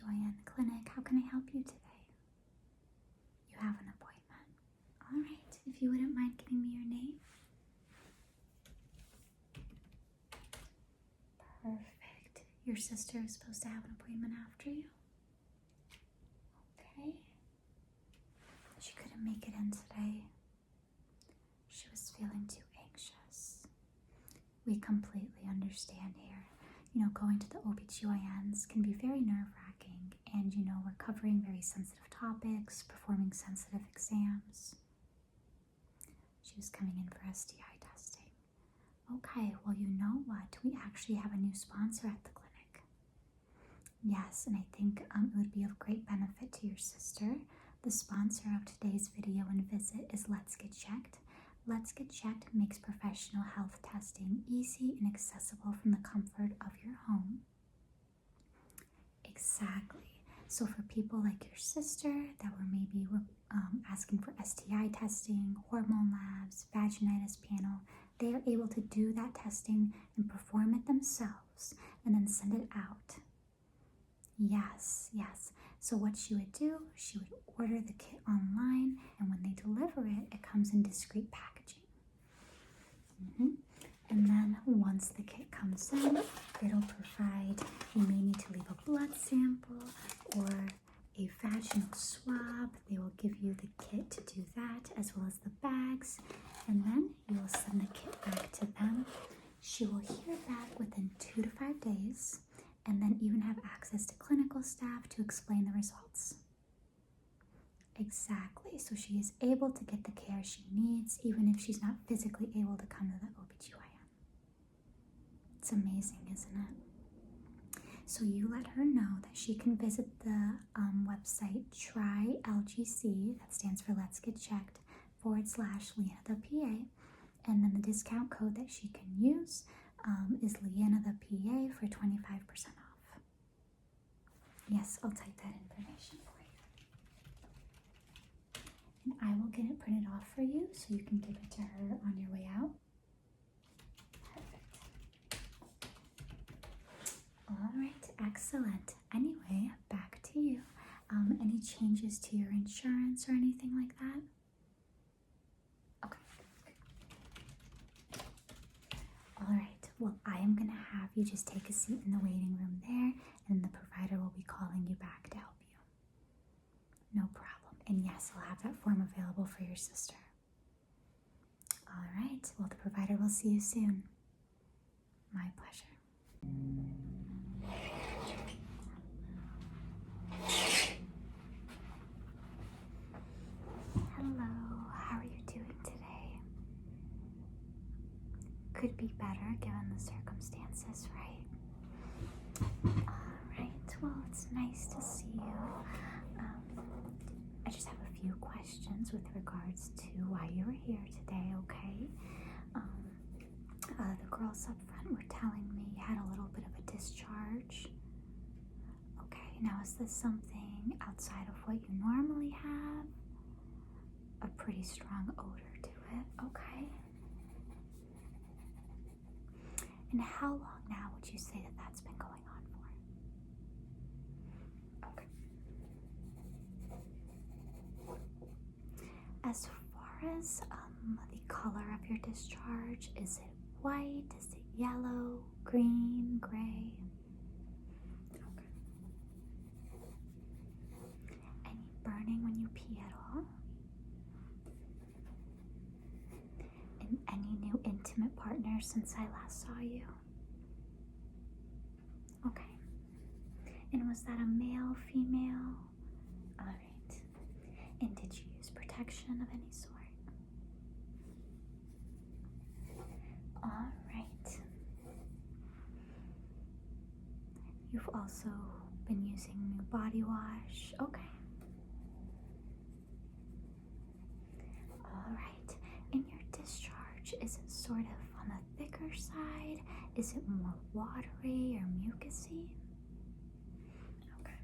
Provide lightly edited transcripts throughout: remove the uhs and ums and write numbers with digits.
OBGYN clinic. How can I help you today? You have an appointment. All right, if you wouldn't mind giving me your name. Perfect. Your sister is supposed to have an appointment after you? Okay. She couldn't make it in today. She was feeling too anxious. We completely understand here. Going to the OBGYNs can be very nerve-wracking, and we're covering very sensitive topics, performing sensitive exams. She was coming in for STI testing. Okay, well, you know what? We actually have a new sponsor at the clinic. Yes, and I think it would be of great benefit to your sister. The sponsor of today's video and visit is Let's Get Checked. Let's Get Checked makes professional health testing easy and accessible from the comfort of your home. Exactly. So for people like your sister that were maybe asking for STI testing, hormone labs, vaginitis panel, they are able to do that testing and perform it themselves and then send it out. Yes. So what she would do, she would order the kit online, and when they deliver it, it comes in discreet packaging. And then once the kit comes in, it'll provide, you may need to leave a blood sample or a vaginal swab. They will give you the kit to do that, as well as the bags, and then you will send the kit back to them. She will hear back within 2 to 5 days, and then even have access to clinical staff to explain the results. Exactly, so she is able to get the care she needs, even if she's not physically able to come to the OBGYN. It's amazing, isn't it? So you let her know that she can visit the website TryLGC, that stands for Let's Get Checked, /Leanna the PA, and then the discount code that she can use is Leanna the PA for 25% off. Yes, I'll type that information for you. And I will get it printed off for you so you can give it to her on your way out. Perfect. All right, excellent. Anyway, back to you. Any changes to your insurance or anything like that? Okay. All right. Well, I am going to have you just take a seat in the waiting room there, and the provider will be calling you back to help you. No problem. And yes, I'll have that form available for your sister. All right. Well, the provider will see you soon. My pleasure. Hello. How are you doing today? Could be better given the circumstances, right? Alright, well, it's nice to see you. I just have a few questions with regards to why you were here today, okay? The girls up front were telling me you had a little bit of a discharge. Okay, now is this something outside of what you normally have? A pretty strong odor to it, okay? And how long now would you say that that's been going on for? Okay. As far as the color of your discharge, is it white? Is it yellow, green, gray? Okay. Any burning when you pee at all? And any new intimate partner since I last saw you? Okay. And was that a male, female? All right. And did you use protection of any sort? All right. You've also been using new body wash. Okay. All right. And your discharge, is it sort of on the thicker side? Is it more watery or mucousy? Okay.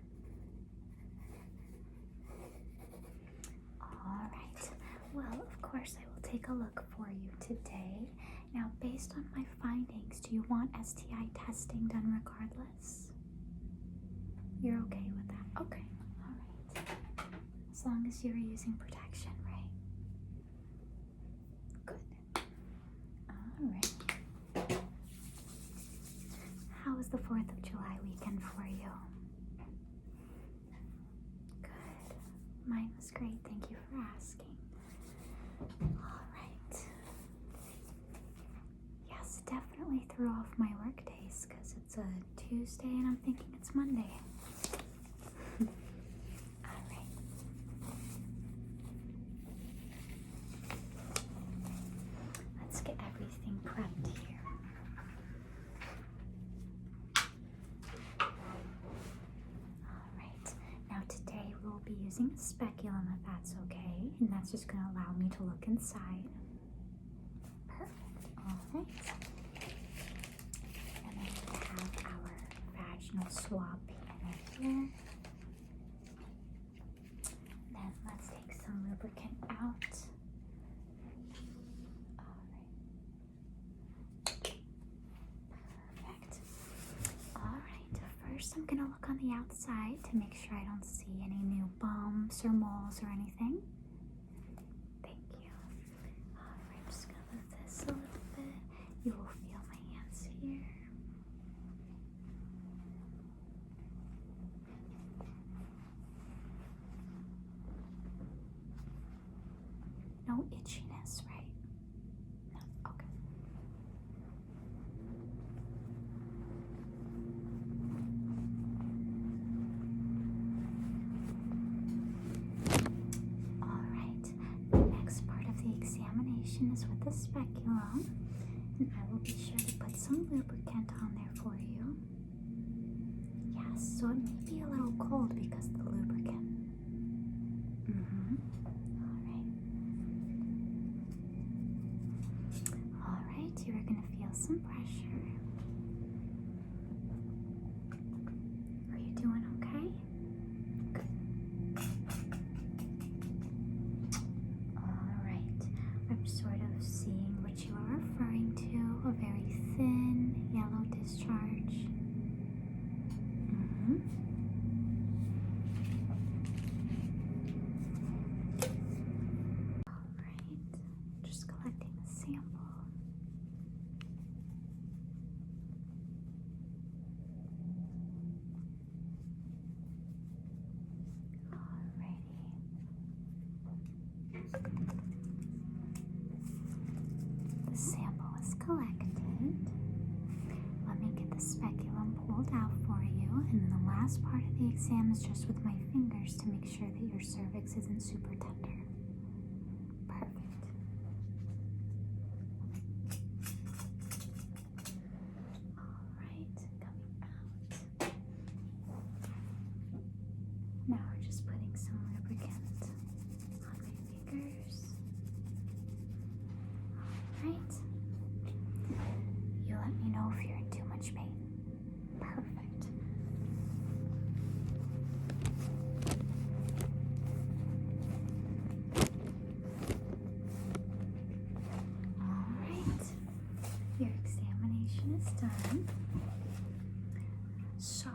All right. Well, of course, I will take a look for you today. Now, based on my findings, do you want STI testing done regardless? You're okay with that? as long as you're using protection, right? Good. Alright. How was the 4th of July weekend for you? Good. Mine was great. Thank you for asking. Alright. Yes, definitely threw off my work days because it's a Tuesday and I'm thinking it's Monday. Alright. Let's get everything prepped here. Alright. Now today we'll be using a speculum if that's okay. And that's just going to allow me to look inside. Perfect. Alright. And then we have our vaginal swab panel here. Then let's take some lubricant out. Perfect. Alright, first I'm gonna look on the outside to make sure I don't see any new bumps or moles or anything. Thank you. Alright, I'm just gonna move this a little bit. You will feel my hands here. No itchiness, right? No? Okay. Alright, the next part of the examination is with the speculum, and I will be sure to put some lubricant on there for you. Yes, so it may be a little cold because of the lubricant. Alright, you're going to feel some pressure. Are you doing okay? Good. Alright, I'm sort of seeing what you are referring to, a very thin yellow discharge. Alright, just collecting a sample. The sample is collected. Let me get the speculum pulled out for you, and then the last part of the exam is just with my fingers to make sure that your cervix isn't super tender. Perfect. Alright, coming out. Now we're just putting some lubricant on my fingers. Alright. You let me know if you're in too much pain. Perfect. Alright. Your examination is done. So,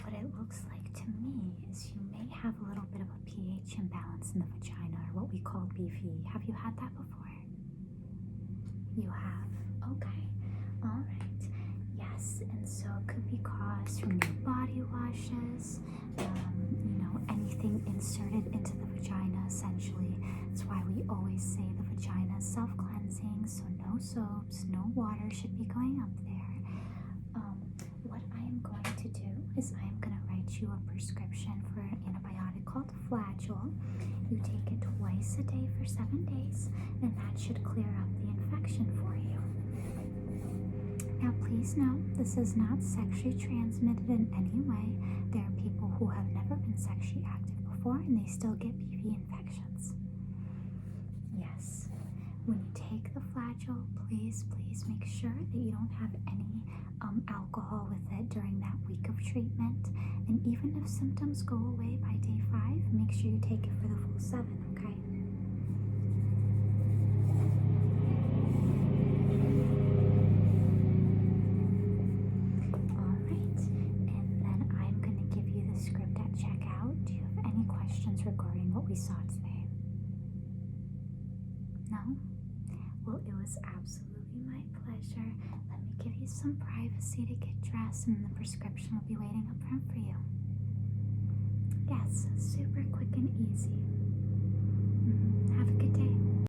what it looks like to me is you may have a little bit of a pH imbalance in the vagina, or what we call BV. Have you had that before? You have? Okay. Alright. Yes, and so it could be caused from your body washes, anything inserted into the vagina, essentially. That's why we always say the vagina is self-cleansing, so no soaps, no water should be going up there. What I am going to do is I am going to write you a prescription for an antibiotic called Flagyl. You take it twice a day for 7 days, and that should clear up the infection for you. Now please note, this is not sexually transmitted in any way. There are people who have never been sexually active before and they still get BV infections. Yes. When you take the Flagyl, please make sure that you don't have any alcohol with it during that week of treatment. And even if symptoms go away by day 5, make sure you take it for the full 7, okay? Alright, and then I'm going to give you the script at checkout. Do you have any questions regarding we saw today? No? Well, it was absolutely my pleasure. Let me give you some privacy to get dressed, and the prescription will be waiting up front for you. Yes, super quick and easy. Have a good day.